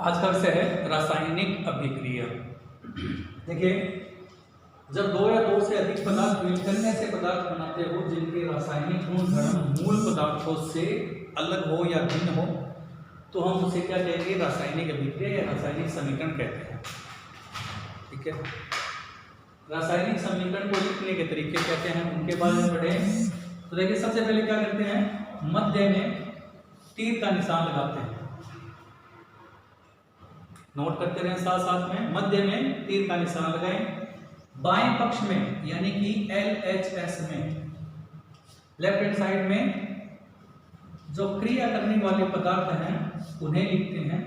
आज का विषय है रासायनिक अभिक्रिया। देखिए, जब दो या दो से अधिक पदार्थ मिलकर ऐसे पदार्थ बनाते हो जिनके रासायनिक गुणधर्म मूल पदार्थों से अलग हो या भिन्न हो, तो हम उसे क्या कहेंगे? रासायनिक अभिक्रिया या रासायनिक समीकरण कहते हैं। ठीक है, रासायनिक समीकरण को लिखने के तरीके कहते हैं, उनके बारे में पढ़ें। तो देखिए, सबसे पहले क्या करते हैं? मध्य में तीर का निशान लगाते हैं। नोट करते रहें साथ साथ में, मध्य में तीर का निशान लगाएं। बाएं पक्ष में यानी कि LHS में, लेफ्ट हैंड साइड में जो क्रिया करने वाले पदार्थ हैं उन्हें लिखते हैं,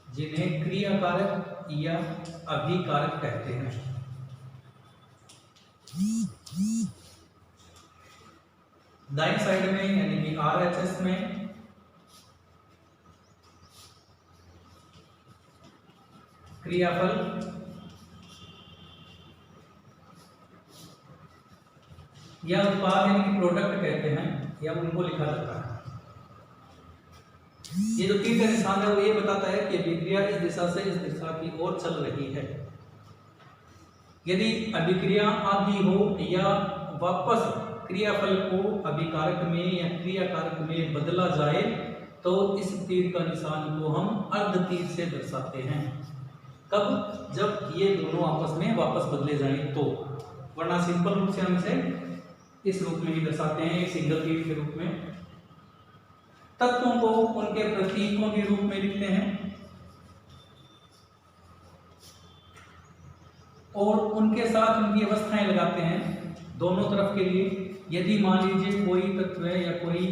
जिन्हें क्रियाकारक या अभिकारक कहते हैं। दाएं साइड में यानी कि RHS में क्रियाफल या उत्पाद यानी कि प्रोडक्ट कहते हैं, या उनको लिखा जाता है। ये जो तीर का निशान है वो ये बताता है कि अभिक्रिया इस दिशा से इस दिशा की ओर चल रही है। यदि अभिक्रिया आधी हो या वापस क्रियाफल को अभिकारक में या क्रियाकारक में बदला जाए, तो इस तीर का निशान को हम अर्ध तीर से दर्शाते हैं। कब? जब ये दोनों आपस में वापस बदले जाएं तो, वरना सिंपल रूप से हम इसे इस रूप में ही दर्शाते हैं, एक सिंगल तीर के रूप में। तत्वों को उनके प्रतीकों के रूप में लिखते हैं और उनके साथ उनकी अवस्थाएं लगाते हैं दोनों तरफ के लिए। यदि मान लीजिए कोई तत्व है या कोई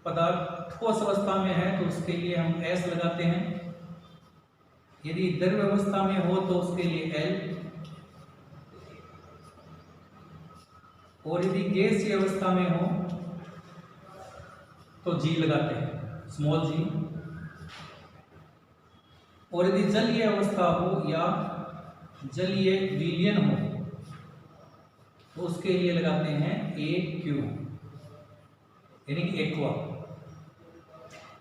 पदार्थ ठोस अवस्था में है तो उसके लिए हम S लगाते हैं। यदि द्रव्य अवस्था में हो तो उसके लिए L, और यदि गैसीय अवस्था में हो तो G लगाते हैं, स्मॉल g। और यदि जलीय अवस्था हो या जलीय विलयन हो तो उसके लिए लगाते हैं AQ, यानी कि एक्वा।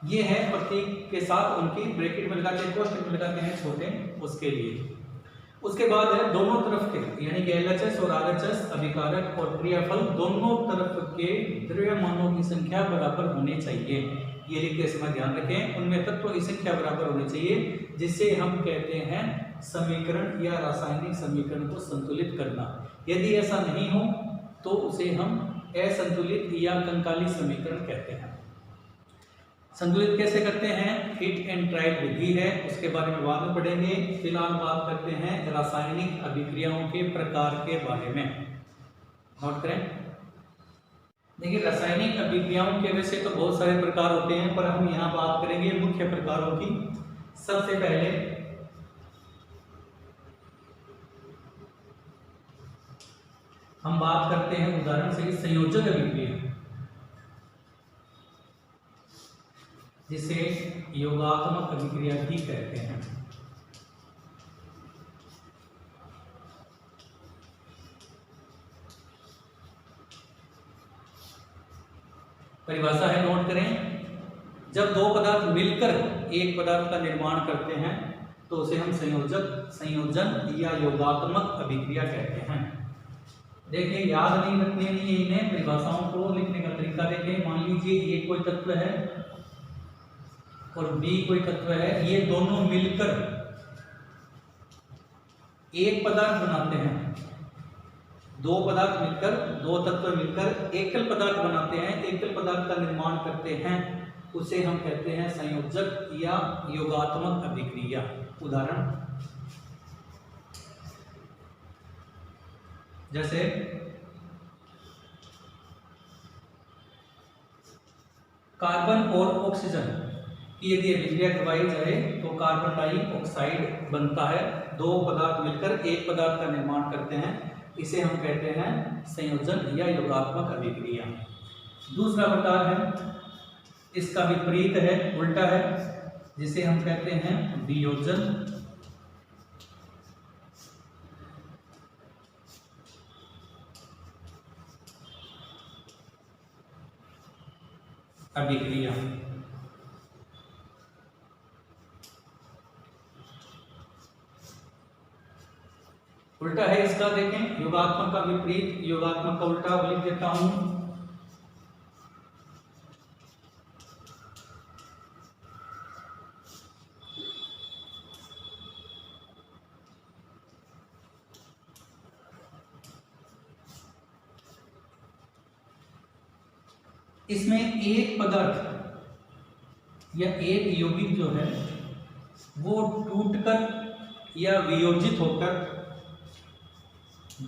ये है प्रतीक के साथ उनकी ब्रैकेट में लगाते हैं, कोष्टक में लगाते हैं छोटे, उसके लिए। उसके बाद है दोनों तरफ के यानी कि LHS और RHS अभिकारक और क्रियाफल दोनों तरफ के द्रव्यमानों की संख्या बराबर होनी चाहिए। ये लिखते समय ध्यान रखें, उनमें तत्वों की संख्या बराबर होनी चाहिए, जिसे हम कहते हैं समीकरण या रासायनिक समीकरण को संतुलित करना। यदि ऐसा नहीं हो तो उसे हम असंतुलित या कंकाली समीकरण कहते हैं। संतुलित कैसे करते हैं? हिट एंड ट्रायल विधि है, उसके बारे में बाद में पढ़ेंगे। फिलहाल बात करते हैं रासायनिक अभिक्रियाओं के प्रकार के बारे में। नोट करें। देखिए, रासायनिक अभिक्रियाओं के वैसे तो बहुत सारे प्रकार होते हैं, पर हम यहाँ बात करेंगे मुख्य प्रकारों की। सबसे पहले हम बात करते हैं उदाहरण से संयोजक अभिक्रिया, जिसे योगात्मक अभिक्रिया भी कहते हैं। परिभाषा है, नोट करें। जब दो पदार्थ मिलकर एक पदार्थ का निर्माण करते हैं तो उसे हम संयोजन या योगात्मक अभिक्रिया कहते हैं। देखिए, याद नहीं रखने लिए इन्हें परिभाषाओं को लिखने का तरीका देखें। मान लीजिए ये कोई तत्व है और B कोई तत्व है, ये दोनों मिलकर एक पदार्थ बनाते हैं। दो पदार्थ मिलकर, दो तत्व मिलकर एकल पदार्थ बनाते हैं, एकल पदार्थ का निर्माण करते हैं, उसे हम कहते हैं संयोजक या योगात्मक अभिक्रिया। उदाहरण जैसे कार्बन और ऑक्सीजन की यदि अभिक्रिया करवाई जाए तो कार्बन डाइऑक्साइड बनता है। दो पदार्थ मिलकर एक पदार्थ का निर्माण करते हैं, इसे हम कहते हैं संयोजन या योगात्मक अभिक्रिया। दूसरा प्रकार है, इसका विपरीत है, उल्टा है, जिसे हम कहते हैं वियोजन अभिक्रिया। उल्टा है इसका, देखें योगात्मक का विपरीत, योगात्मक का उल्टा लिख देता हूं। इसमें एक पदार्थ या एक यौगिक जो है वो टूटकर या वियोजित होकर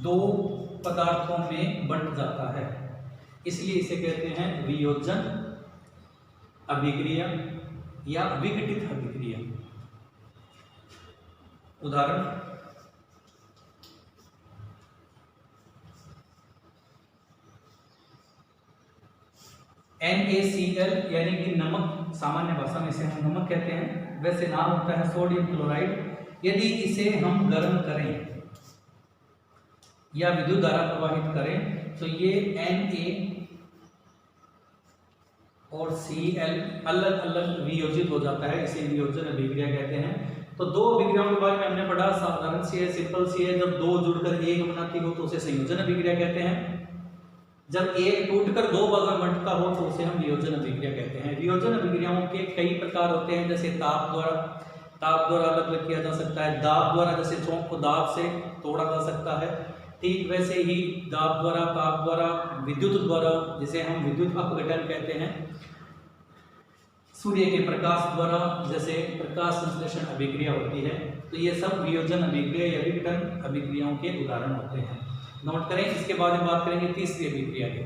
दो पदार्थों में बंट जाता है, इसलिए इसे कहते हैं वियोजन अभिक्रिया या विघटित अभिक्रिया। उदाहरण, NaCl यानी कि नमक, सामान्य भाषा में इसे हम नमक कहते हैं, वैसे नाम होता है सोडियम क्लोराइड। यदि इसे हम गर्म करें या विद्युत धारा प्रवाहित करें तो ये Na और Cl अलग अलग वियोजित हो जाता है, इसे वियोजन अभिक्रिया कहते हैं। तो दो अभिक्रियाओं के बारे में हमने पढ़ा, साधारण सी है, सिंपल सी है। जब दो जुड़कर एक बनाती हो तो उसे संयोजन अभिक्रिया कहते हैं। जब एक टूटकर दो भागों में बंटता हो तो उसे हम वियोजन अभिक्रिया कहते हैं। वियोजन अभिक्रियाओं के कई प्रकार होते हैं, जैसे ताप द्वारा अलग अलग किया जा सकता है, दाब द्वारा, जैसे चौक को दाब से तोड़ा जा सकता है, ठीक वैसे ही दाब द्वारा, ताप द्वारा, विद्युत द्वारा, जिसे हम विद्युत अपघटन कहते हैं, सूर्य के प्रकाश द्वारा, जैसे प्रकाश संश्लेषण अभिक्रिया होती है। तो ये सब वियोजन अभिक्रिया या विघटन अभिक्रियाओं के उदाहरण होते हैं। नोट करें। इसके बाद में बात करेंगे तीसरी अभिक्रिया की।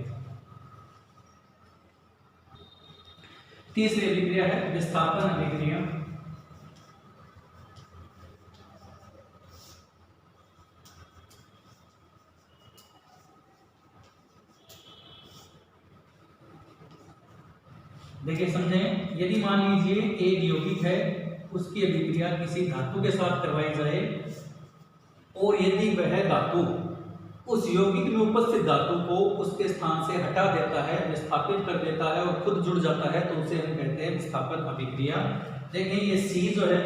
तीसरी अभिक्रिया है विस्थापन अभिक्रिया। देखिए समझें, यदि मान लीजिए एक यौगिक है, उसकी अभिक्रिया किसी धातु के साथ करवाई जाए और यदि वह धातु उस यौगिक में उपस्थित धातु को उसके स्थान से हटा देता है, विस्थापित कर देता है और खुद जुड़ जाता है, तो उसे हम कहते हैं विस्थापन अभिक्रिया। देखिए ये C जो है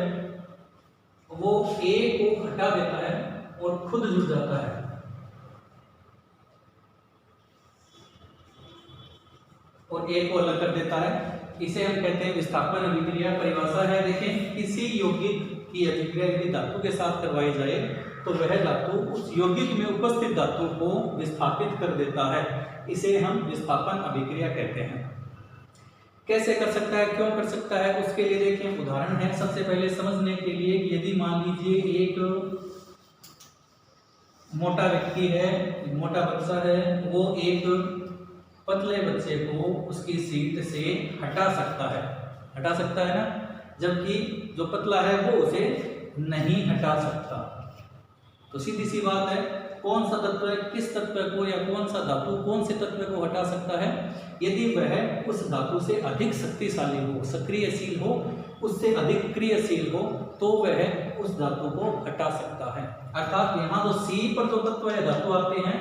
वो A को हटा देता है और खुद जुड़ जाता है, और A को अलग कर देता है, इसे हम कहते हैं विस्थापन अभिक्रिया। परिभाषा है, देखें किसी यौगिक की अभिक्रिया यदि धातु के साथ करवाई जाए तो वह धातु उस यौगिक में उपस्थित धातु को विस्थापित कर देता है, इसे हम विस्थापन अभिक्रिया कहते हैं। कैसे कर सकता है, क्यों कर सकता है, उसके लिए देखें उदाहरण है। सबसे पहले समझने के लिए, यदि मान लीजिए एक मोटा व्यक्ति है, मोटा बच्चा है, वो एक पतले बच्चे को उसकी सीट से हटा सकता है ना, जबकि जो पतला है वो उसे नहीं हटा सकता। तो सीधी सी बात है, कौन सा तत्व किस तत्व को या कौन सा धातु कौन से तत्व को हटा सकता है, यदि वह उस धातु से अधिक शक्तिशाली हो, सक्रियशील हो, उससे अधिक क्रियाशील हो, तो वह उस धातु को हटा सकता है। अर्थात यहाँ जो C पर जो तत्व या धातु आते हैं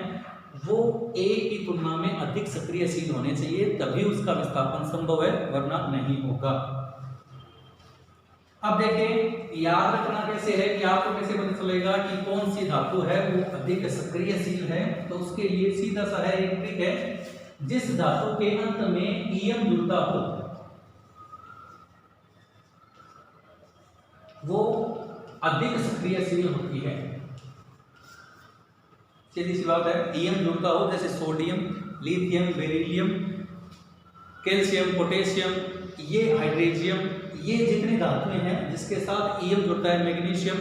वो A की तुलना में अधिक सक्रियशील होने चाहिए, तभी उसका विस्थापन संभव है, वरना नहीं होगा। अब देखें, याद रखना कैसे है कि आपको कैसे पता चलेगा कि कौन सी धातु है वो अधिक सक्रियशील है। तो उसके लिए सीधा सा है, एक ट्रिक है, जिस धातु के अंत में EM जुड़ता हो वो अधिक सक्रियशील होती है। सीधी सी बात है, EM जुड़ता हो, जैसे sodium, lithium, beryllium, calcium, potassium, ये हाइड्रोजियम, ये जितनी धातुएं हैं जिसके साथ EM जुड़ता है, मैग्नीशियम,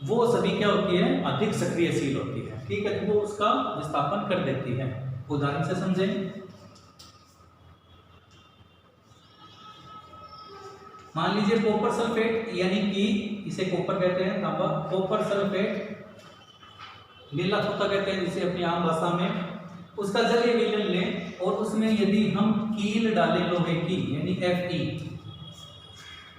वो सभी क्या होती है, अधिक सक्रियशील होती है। ठीक है, तो वो उसका विस्थापन कर देती है। उदाहरण से समझें, मान लीजिए कॉपर सल्फेट, यानी कि इसे कॉपर कहते हैं, तांबा, कॉपर सल्फेट, नीला तोता कहते हैं जिसे अपनी आम भाषा में, उसका जलीय विलयन लें और उसमें यदि हम कील डालें लोहे की, यानी Fe,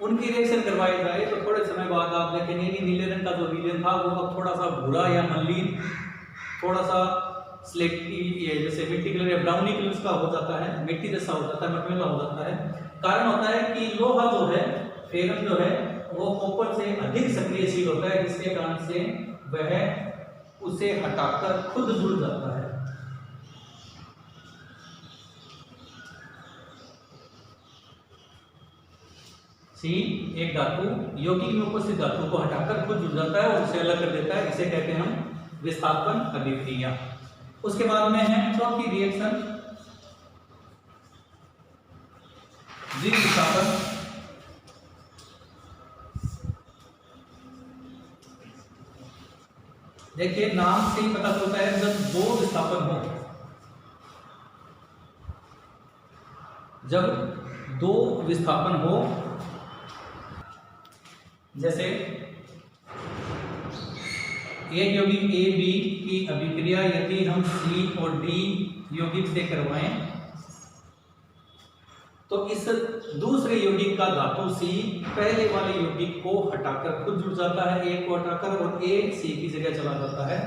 उनकी रिएक्शन करवाई जाए तो थोड़े समय बाद आप देखेंगे कि नीले रंग का जो विलयन था वो अब थोड़ा सा भूरा या मलिन, थोड़ा सा स्लेटी, जैसे मिट्टी कलर या ब्राउनी कलर का हो जाता है, मिट्टी जैसा हो जाता है, मटमैला हो जाता है। कारण होता है कि लोहा जो है, फेरम जो है, वो कॉपर से अधिक सक्रियशील होता है, जिसके कारण से वह उसे हटाकर खुद जुड़ जाता है। सी, एक धातु यौगिक में उपस्थित धातु को हटाकर खुद जुड़ जाता है और उसे अलग कर देता है, इसे कहते हैं हम विस्थापन अभिक्रिया। उसके बाद में है चौथी रिएक्शन द्विविस्थापन। देखिए नाम से ही पता चलता है जब दो विस्थापन हो, जब दो विस्थापन हो, जैसे एक यौगिक ए बी की अभिक्रिया यदि हम सी और डी यौगिक से करवाएं तो इस दूसरे यौगिक का धातु सी पहले वाले यौगिक को हटाकर खुद जुड़ जाता है, ए को हटाकर, और ए सी की जगह चला जाता है।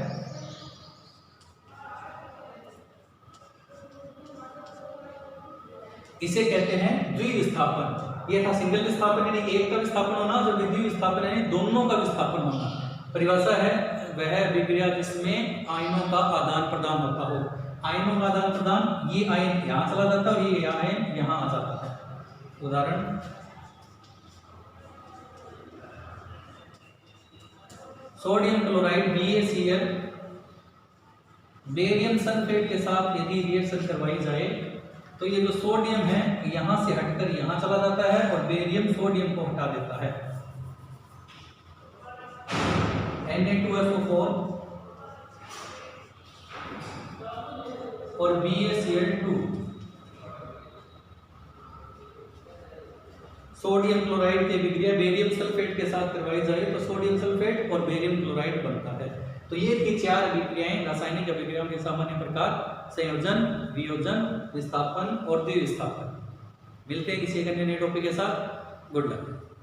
इसे कहते हैं द्विविस्थापन। ये था सिंगल विस्थापन यानी एक का विस्थापन होना, जो द्विविस्थापन यानी दोनों का विस्थापन होना। परिभाषा है वह अभिक्रिया जिसमें आयनों का आदान प्रदान होता हो। आयनों का आदान प्रदान, ये आयन यहां चला जाता है और ये आयन यहां आ जाता है। उदाहरण sodium chloride BaCl barium sulphate के साथ यदि रिएक्शन करवाई जाए तो ये जो सोडियम है यहां से हटकर यहां चला जाता है और बेरियम सोडियम को हटा देता है। Na2SO4 और BaCl2। सोडियम क्लोराइड की अभिक्रिया बेरियम सल्फेट के साथ करवाई जाए तो सोडियम सल्फेट और बेरियम क्लोराइड बनता है। तो ये थी चार अभिक्रियाएं, रासायनिक अभिक्रियाओं के सामान्य प्रकार: संयोजन, वियोजन, विस्थापन और द्विविस्थापन। मिलते हैं किसी एक अन्य नए टॉपिक के साथ। Good luck.